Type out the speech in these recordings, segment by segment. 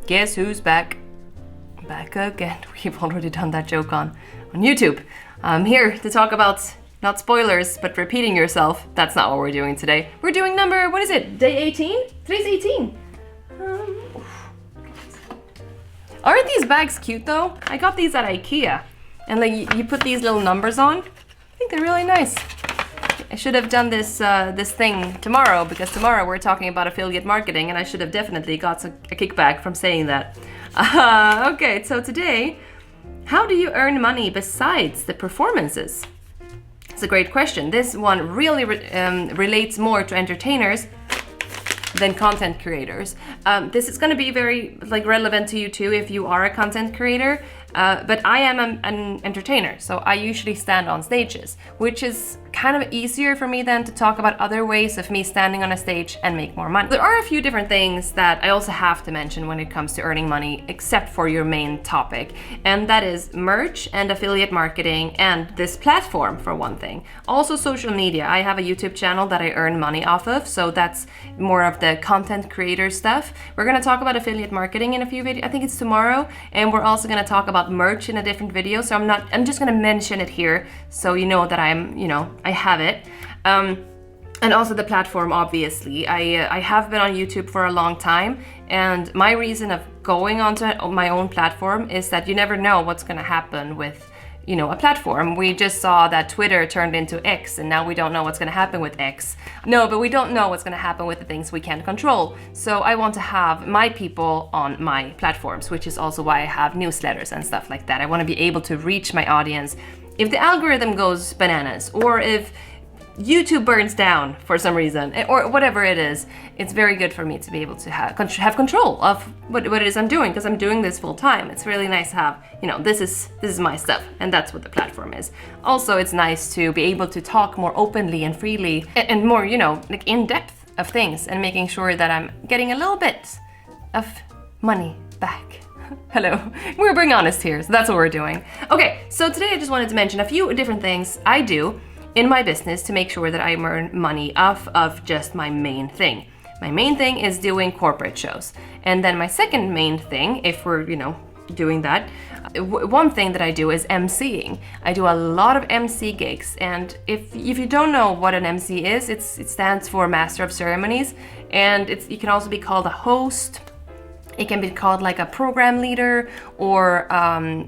Guess who's back? Back again. We've already done that joke on YouTube. I'm here to talk about, not spoilers, but repeating yourself. That's not what we're doing today. We're doing number, what is it? Day 18? Today's 18. Aren't these bags cute though? I got these at IKEA. And like you put these little numbers on. I think they're really nice. I should have done this thing tomorrow, because tomorrow we're talking about affiliate marketing, and I should have definitely got a kickback from saying that. Okay, so today, how do you earn money besides the performances? It's a great question. This one really relates more to entertainers than content creators. This is going to be very relevant to you too if you are a content creator. But I am an entertainer, so I usually stand on stages, which is kind of easier for me than to talk about other ways of me standing on a stage and make more money. There are a few different things that I also have to mention when it comes to earning money, except for your main topic, and that is merch and affiliate marketing and this platform, for one thing. Also social media. I have a YouTube channel that I earn money off of, so that's more of the content creator stuff. We're going to talk about affiliate marketing in a few videos. I think it's tomorrow, and we're also going to talk about merch in a different video, so I'm just gonna mention it here so you know that I have it. And also the platform, obviously. I have been on YouTube for a long time, and my reason of going onto my own platform is that you never know what's gonna happen with a platform. We just saw that Twitter turned into X, and now we don't know what's going to happen with X. No, but we don't know what's going to happen with the things we can't control. So I want to have my people on my platforms, which is also why I have newsletters and stuff like that. I want to be able to reach my audience. If the algorithm goes bananas, or if YouTube burns down for some reason, or whatever it is, it's very good for me to be able to have control of what it is I'm doing, because I'm doing this full time. It's really nice to have, this is my stuff, and that's what the platform is. Also, it's nice to be able to talk more openly and freely and more, in depth of things, and making sure that I'm getting a little bit of money back. Hello, we're being honest here, so that's what we're doing. Okay, so today I just wanted to mention a few different things I do in my business to make sure that I earn money off of just my main thing. My main thing is doing corporate shows. And then my second main thing, if we're, doing that, one thing that I do is Emceeing. I do a lot of MC gigs, and if you don't know what an MC is, it stands for Master of Ceremonies, and you can also be called a host. It can be called like a program leader or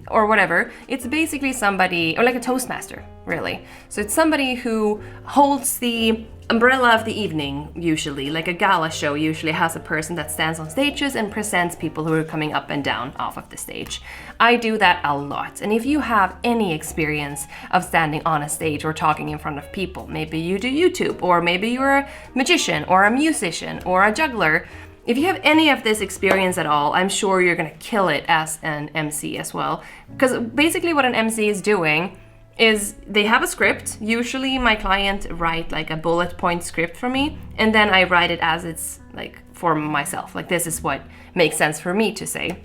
whatever. It's basically somebody, or like a Toastmaster, really. So it's somebody who holds the umbrella of the evening, usually. Like a gala show usually has a person that stands on stages and presents people who are coming up and down off of the stage. I do that a lot. And if you have any experience of standing on a stage or talking in front of people, maybe you do YouTube, or maybe you're a magician or a musician or a juggler, if you have any of this experience at all, I'm sure you're gonna kill it as an MC as well. Because basically what an MC is doing is they have a script. Usually my client write like a bullet point script for me, and then I write it as it's like for myself. Like, this is what makes sense for me to say.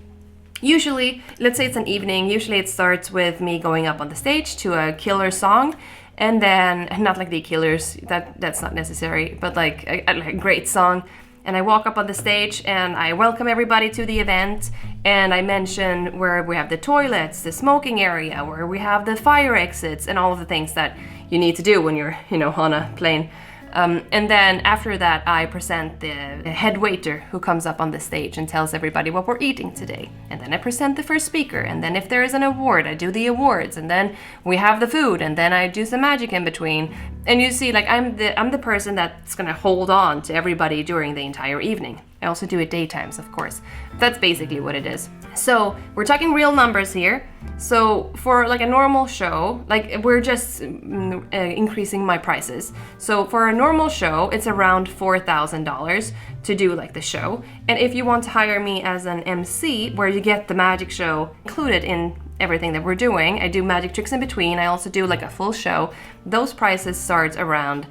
Usually, let's say it's an evening, usually it starts with me going up on the stage to a killer song, and then, not like the Killers, that's not necessary, but like a great song. And I walk up on the stage and I welcome everybody to the event, and I mention where we have the toilets, the smoking area, where we have the fire exits, and all of the things that you need to do when you're, on a plane. And then after that, I present the head waiter who comes up on the stage and tells everybody what we're eating today. And then I present the first speaker. And then if there is an award, I do the awards. And then we have the food. And then I do some magic in between. And you see, like, I'm the person that's gonna hold on to everybody during the entire evening. I also do it daytimes, of course. That's basically what it is. So we're talking real numbers here. So for like a normal show, like, we're just increasing my prices. So for a normal show, it's around $4,000 to do like the show. And if you want to hire me as an MC, where you get the magic show included in everything that we're doing, I do magic tricks in between, I also do like a full show, those prices start around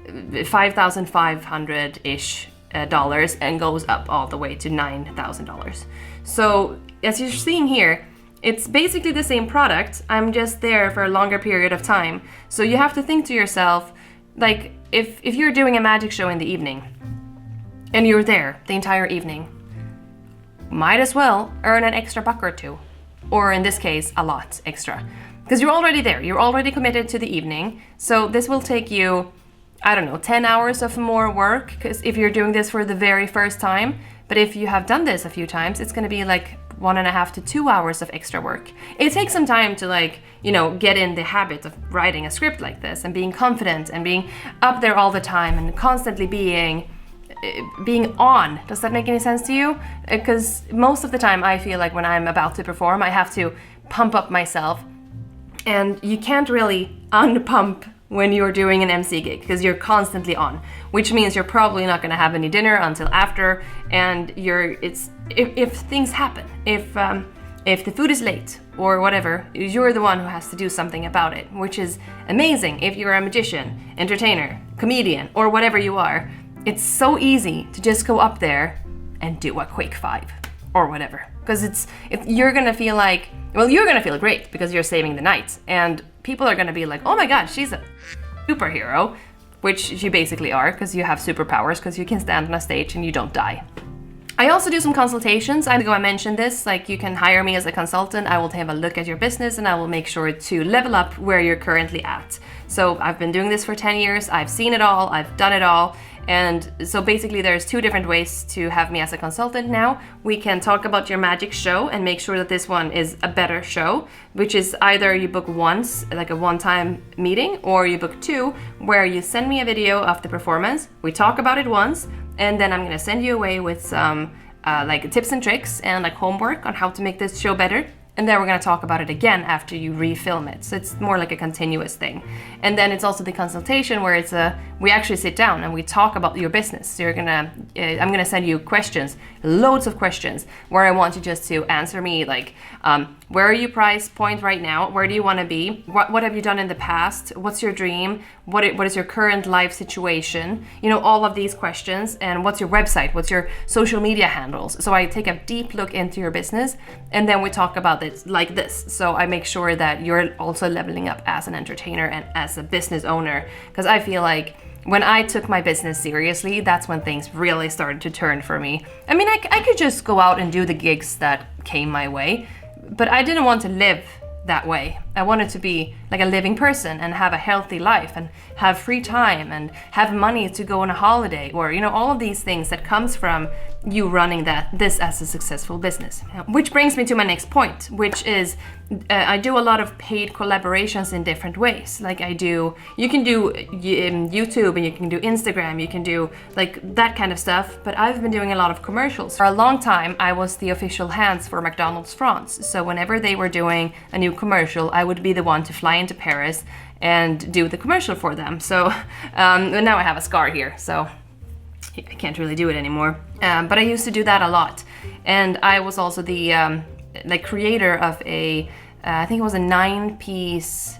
$5,500-ish dollars and goes up all the way to $9,000. So as you're seeing here, it's basically the same product. I'm just there for a longer period of time. So you have to think to yourself, like, if you're doing a magic show in the evening and you're there the entire evening, might as well earn an extra buck or two. Or in this case, a lot extra. Because you're already there, you're already committed to the evening. So this will take you, I don't know, 10 hours of more work, because if you're doing this for the very first time. But if you have done this a few times, it's gonna be like 1.5 to 2 hours of extra work. It takes some time to, like, you know, get in the habit of writing a script like this and being confident and being up there all the time and constantly being on. Does that make any sense to you? Because most of the time I feel like when I'm about to perform, I have to pump up myself, and you can't really unpump when you're doing an MC gig because you're constantly on, which means you're probably not going to have any dinner until after, and if things happen, if the food is late or whatever, you're the one who has to do something about it, which is amazing if you're a magician, entertainer, comedian, or whatever you are. It's so easy to just go up there and do a quick 5 or whatever, because you're gonna feel like, well, you're gonna feel great because you're saving the night, and people are gonna be like, oh my god, she's a superhero, which you basically are, because you have superpowers, because you can stand on a stage and you don't die. I also do some consultations. I mentioned this, like, you can hire me as a consultant. I will have a look at your business and I will make sure to level up where you're currently at. So I've been doing this for 10 years. I've seen it all. I've done it all. And so basically there's 2 different ways to have me as a consultant now. We can talk about your magic show and make sure that this one is a better show, which is either you book once, like a one-time meeting, or you book 2, where you send me a video of the performance, we talk about it once, and then I'm gonna send you away with some like tips and tricks and like homework on how to make this show better. And then we're gonna talk about it again after you refilm it. So it's more like a continuous thing. And then it's also the consultation where we actually sit down and we talk about your business. So I'm gonna send you questions, loads of questions, where I want you just to answer me, like, where are you price point right now? Where do you wanna be? What have you done in the past? What's your dream? What is your current life situation? You know, all of these questions. And what's your website? What's your social media handles? So I take a deep look into your business, and then we talk about it like this. So I make sure that you're also leveling up as an entertainer and as a business owner, because I feel like when I took my business seriously, that's when things really started to turn for me. I mean, I could just go out and do the gigs that came my way, but I didn't want to live that way. I wanted to be like a living person and have a healthy life and have free time and have money to go on a holiday, or, you know, all of these things that comes from you running this as a successful business. Which brings me to my next point, which is I do a lot of paid collaborations in different ways. Like you can do YouTube, and you can do Instagram, you can do like that kind of stuff, but I've been doing a lot of commercials. For a long time, I was the official hands for McDonald's France. So whenever they were doing a new commercial, I would be the one to fly into Paris and do the commercial for them. So now I have a scar here, so I can't really do it anymore. But I used to do that a lot. And I was also the like creator of I think it was a 9-piece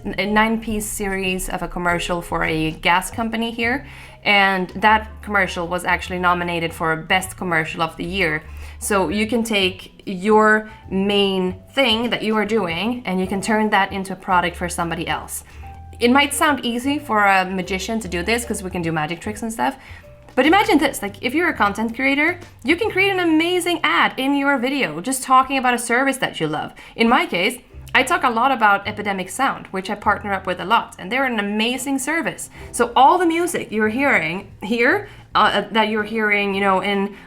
series of a commercial for a gas company here. And that commercial was actually nominated for Best Commercial of the Year. So you can take your main thing that you are doing and you can turn that into a product for somebody else. It might sound easy for a magician to do this because we can do magic tricks and stuff. But imagine this, like if you're a content creator, you can create an amazing ad in your video just talking about a service that you love. In my case, I talk a lot about Epidemic sound, which I partner up with a lot, and they're an amazing service. So all the music you're hearing here, that you're hearing, you know,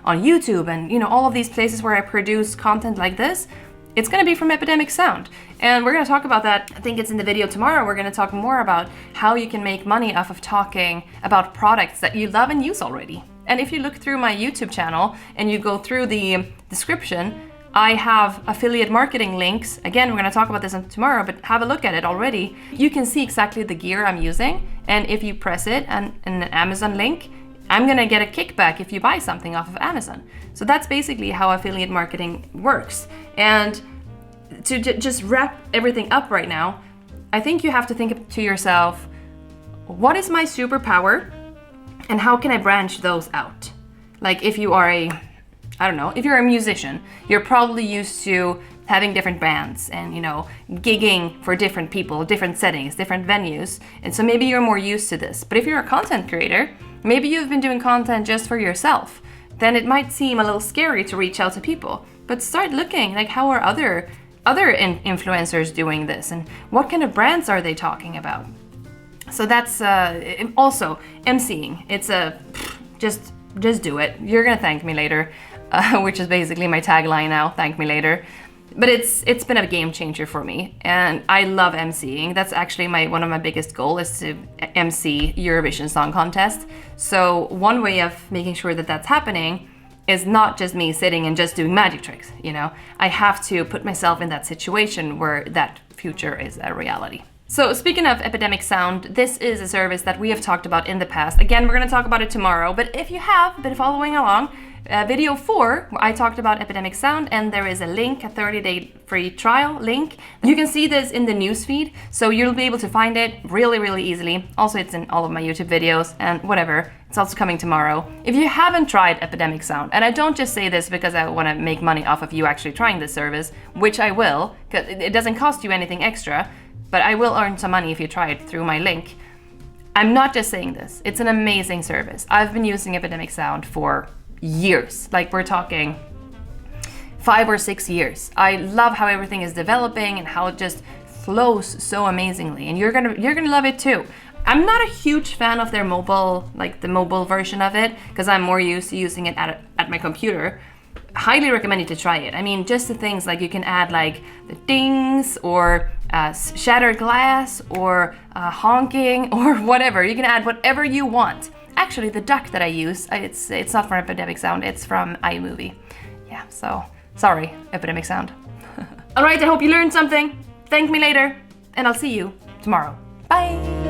on YouTube and, you know, all of these places where I produce content like this, it's going to be from Epidemic sound. And we're going to talk about that. I think it's in the video tomorrow. We're going to talk more about how you can make money off of talking about products that you love and use already. And if you look through my YouTube channel and you go through the description, I have affiliate marketing links. Again, we're going to talk about this tomorrow, but have a look at it already. You can see exactly the gear I'm using. And if you press it and an Amazon link, I'm going to get a kickback if you buy something off of Amazon. So that's basically how affiliate marketing works. And to just wrap everything up right now, I think you have to think to yourself, what is my superpower and how can I branch those out? Like if you are if you're a musician, you're probably used to having different bands and, you know, gigging for different people, different settings, different venues. And so maybe you're more used to this. But if you're a content creator, maybe you've been doing content just for yourself, then it might seem a little scary to reach out to people. but start looking like how are other influencers doing this, and what kind of brands are they talking about. So that's also Emceeing. It's a just do it. You're gonna thank me later, which is basically my tagline now. Thank me later. But it's been a game changer for me, and I love emceeing. That's actually one of my biggest goals, is to MC Eurovision Song Contest. So one way of making sure that that's happening is not just me sitting and just doing magic tricks, you know. I have to put myself in that situation where that future is a reality. So speaking of Epidemic Sound, this is a service that we have talked about in the past. Again, we're going to talk about it tomorrow, but if you have been following along, video 4, I talked about Epidemic Sound, and there is a link, a 30-day free trial link. You can see this in the newsfeed, so you'll be able to find it really, really easily. Also, it's in all of my YouTube videos and whatever. It's also coming tomorrow. If you haven't tried Epidemic Sound, and I don't just say this because I want to make money off of you actually trying this service, which I will, because it doesn't cost you anything extra, but I will earn some money if you try it through my link. I'm not just saying this. It's an amazing service. I've been using Epidemic Sound for years, like we're talking 5 or 6 years. I love how everything is developing and how it just flows so amazingly, and you're gonna love it too. I'm not a huge fan of their mobile, like the mobile version of it, because I'm more used to using it at my computer. Highly recommend you to try it. I mean, just the things like you can add like the dings or shattered glass or honking or whatever. You can add whatever you want. Actually, the duck that I use, it's not from Epidemic Sound, it's from iMovie. Yeah, so sorry, Epidemic Sound. All right, I hope you learned something. Thank me later, and I'll see you tomorrow. Bye.